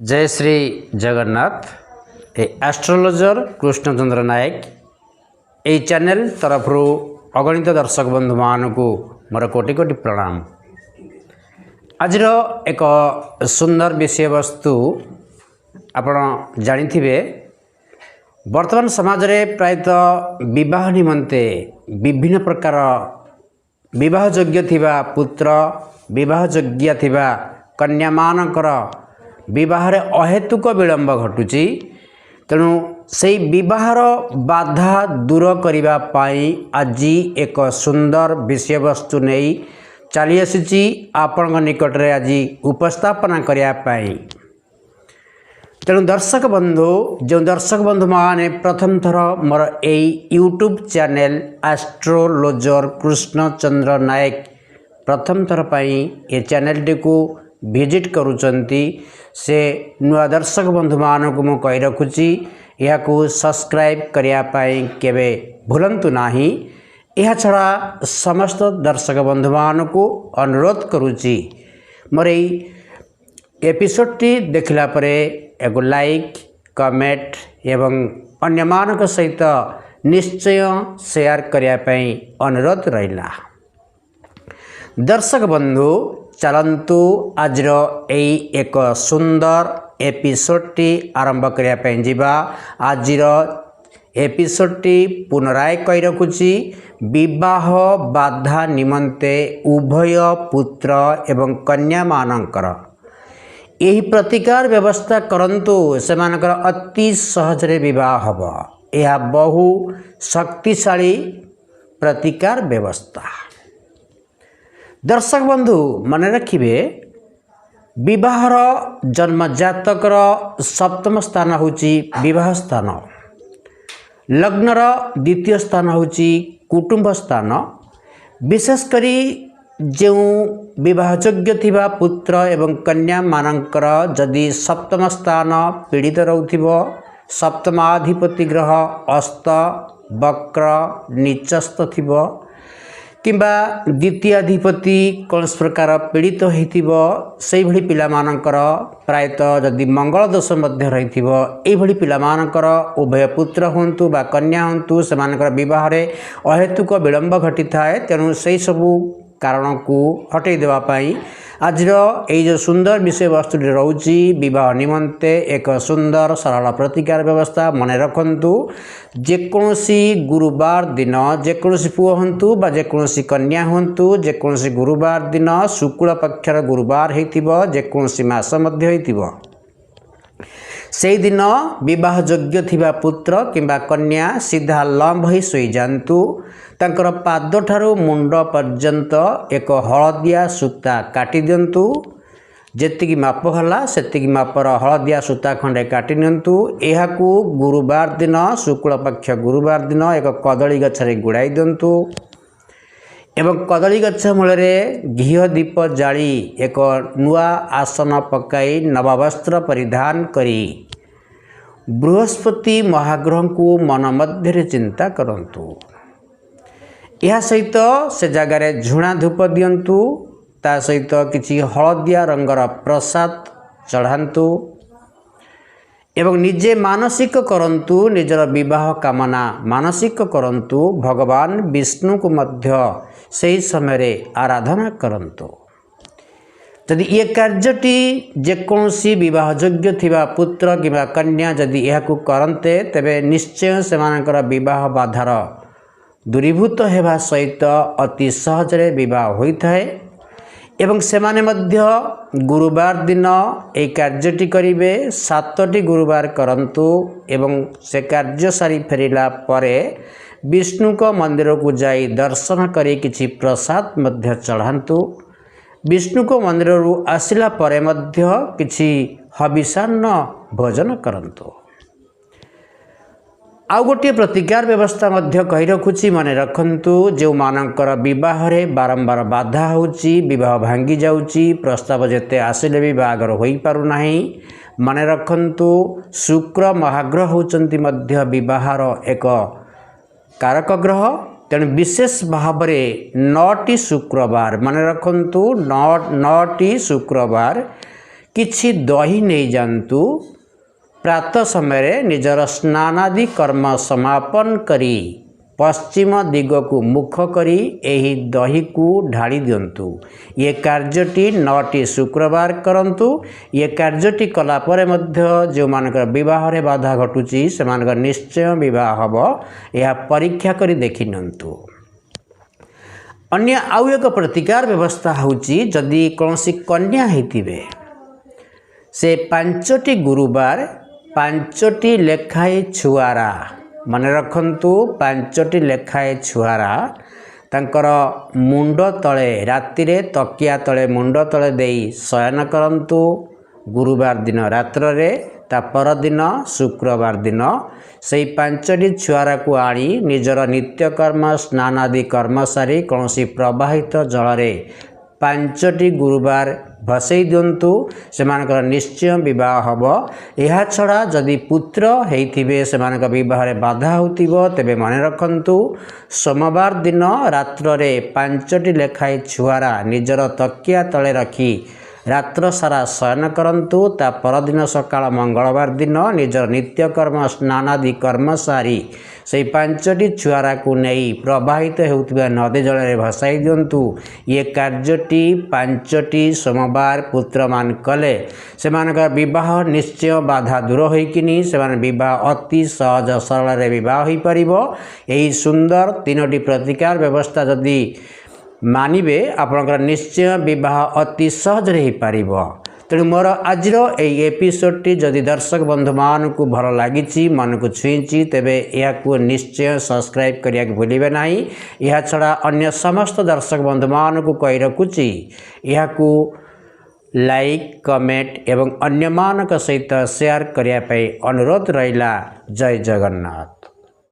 जय श्री जगन्नाथ एस्ट्रोलोजर कृष्णचंद्र नायक यही चैनल तरफ अगणित दर्शक बंधु मानक मोर कोटि कोटि प्रणाम। आज एक सुंदर विषय वस्तु आपण जानिथिबे वर्तमान समाज रे प्रायतः विवाह निमंते विभिन्न प्रकार विवाह योग्य थिबा पुत्र विवाह योग्य थिबा कन्या मानकर विवाह रे अहेतुक विलंब घटुची। तेणु से विवाहर बाधा दूर करिबा पाई आज एक सुंदर विषय वस्तु नहीं चली आसी आपण निकट रे आज उपस्थापना करिया पाई। तेणु दर्शक बंधु माने प्रथम थर मोर एई यूट्यूब चैनल एस्ट्रोलोजर कृष्णचंद्र नायक प्रथम थर पाई ए चैनल टी को विजिट करुचंती से नुआ दर्शक बंधु मानक मु कहि रखुची या को सब्सक्राइब करिया पाई केबे भूलंतु नाही। यह छड़ा समस्त दर्शक बंधु मानक अनुरोध करुची मोर एपिसोड टी देखला परे एक लाइक कमेंट एवं अन्य मानक सहित निश्चय शेयर करिया पाई अनुरोध रहिला। दर्शक बंधु चलंतु आजर यही एक सुंदर एपिसोड टी आरंभ करिया पाई जिबा। आजर एपिसोड टी पुनराय कहि रखुची विवाह बाधा निमंते उभय पुत्र एवं कन्या मानकर यही प्रतिकार व्यवस्था करंतु सेमानकर अति सहज रे विवाह हब। यह बहु शक्तिशाली प्रतिकार व्यवस्था। दर्शक बंधु मन रखिबे विवाहर जन्म जातकर सप्तम स्थान होची विवाह स्थान, लग्नर द्वितीय स्थान होची कुटुंब स्थान। विशेष करी जो विवाह योग्य थिबा पुत्र एवं कन्या मानकर जदि सप्तम स्थान पीड़ित रहउथिबो, सप्तमाधिपति ग्रह अस्त वक्र नीचस्थ थिबो किंबा द्वितीयाधिपति कौन प्रकार पीड़ित होइथिबो सेहि भली पिला मानकर प्रायतः जदि मंगल दोष मध्य रहिथिबो एहि भली पिला मानकर उभय पुत्र होंतु बा कन्या होंतु सेमानकर विवाह रे अहेतुक विलंब घटी थाए। तेणु सेहि सबु कारण को हटै देवा पाई आज ये जो सुंदर विषय वस्तु रोची विवाह निमंते एक सुंदर सरल प्रतिकार व्यवस्था। मन रखंतु जेकोसी गुरुवार दिन जेकोसी पुओ हंतु बा जेकोसी कन्या हंतु जेकोसी गुरुवार दिन शुक्ल पक्षर गुरुवार हेतिबो जेकोसी मास मध्य हेतिबो से दिन विवाह योग्य थिबा पुत्र किंबा कन्या सीधा लंब होई सोई जांतु। तांकर पाद ठारू मुंड पर्यंत एक हलदिया सूता काटी दियंतु। जेतिकी माप हला सेतिकी मापर हलदिया सूता खंडे काटी नियंतु। एहाकू गुरुवार दिन शुक्ल पक्ष गुरुवार दिन एक कदली गछरे गुड़ाई दियंतु एवं कदली गछ मूल घीह दीप जाली एक नुआ आसन पकाई नववस्त्र परिधान करी बृहस्पति महाग्रह को मन मध्य चिंता करंतु। यह सहित से जगार झुणा धूप दियंतु, ता सहित किछि हलदिया रंगर प्रसाद चढ़ांतु एवं निजे मानसिक करंतु निजर विवाह कामना मानसिक करंतु। भगवान विष्णु को मध्य सही समय आराधना करंतु। यदि ये कार्यटी जेकोसी विवाह योग्य थिबा पुत्र किबा कन्या जदि यह करते तेबे निश्चय सेमानकर विवाह बाधार दूरीभूत हेबा सहित अति सहज रे विवाह होइथाए एवं सेमाने मध्य गुरुवार दिन ए कार्यटी करिवे। 7टी गुरुवार करंतु एवं से कार्य सारी फेरिला परे विष्णु को मंदिर को जाई दर्शन करी किछि प्रसाद मध्य चढ़ांतु। विष्णु को मंदिर आसिला परे मध्य किछि हविषान्न भोजन करंतु। आउ गोटे प्रतिकार व्यवस्था मध्य कहि रखुछि मन रखंतु। जो मानकर विवाह रे बारंबार बाधा होछि, विवाह भांगी जाउछि, प्रस्ताव जेते आसिले भी बागर होई पारु नाही, मन रखंतु शुक्र महाग्रह होचंती मध्य विवाहर एक कारक ग्रह। तेणु विशेष भाव में 9टी शुक्रवार मन रखंतु 9टी शुक्रवार किछि दही नहीं जातु प्रातः समय निजर स्नानादि कर्म समापन करी पश्चिम दिग को मुख करी एही दही को ढाली दिंतु। ये कार्यटी 9टी शुक्रवार करंतु। ये कार्यटी कला परे मध्य जो मानकर विवाह रे बाधा घटुची से मानकर निश्चय विवाह हब। यह परीक्षा करी देखि नंतु। अन्य आउ एक प्रतिकार व्यवस्था होची जदि कौनसी कन्या हेतिबे से 5टी गुरुवार 5टी लेखाए छुआरा मन रखंतु 5टी लेखाए छुआरा तांकर मुंड तले राति रे तकिया तले मुंड तले देई शयन करंतु। गुरुवार दिन रात्र रे ता पर दिन शुक्रवार दिन से 5टी छुआरा को आनी निजर नित्यकर्म स्नान आदि कर्म सारी कौनसी प्रवाहित जल रे 5टी गुरुवार भसई दिंतु। से निश्चय विवाह हब। यह छड़ा जदि पुत्र होइथिबे से विवाह रे बाधा होतिबो तेबे मन रखंतु सोमवार दिन रात्र रे 5टी लेखाए छुआरा निजर तकिया तले रखी रात्र सारा शयन करंतु। ता परदिन सकाळ मंगलवार दिन निजर नित्यकर्म स्नान आदि कर्म सारी से 5टी छुआरा को नहीं प्रवाहित होउथिबा नदी जल रे भसाई दिंतु। ये कार्यटी 5टी सोमवार पुत्र मान कले से विवाह निश्चय बाधा दूर होइकिनी से विवाह अति सहज सरल रे विवाह होई परिबो। एही सुंदर 3टी प्रतिकार व्यवस्था जदि मानिबे आपनकर निश्चय विवाह अति सहज रे पारिबो। तेणु मोर आज एपिसोडटी जदि दर्शक बंधु मान को भल लगी मन को छुईची तेबे या निश्चय सब्सक्राइब करिया भूलिबे नाही। यह छड़ा अन्य समस्त दर्शक बंधु मान को कही रखुची या लाइक कमेंट एवं अन्य मान सहित शेयर करिया पे अनुरोध रहिला। जय जगन्नाथ।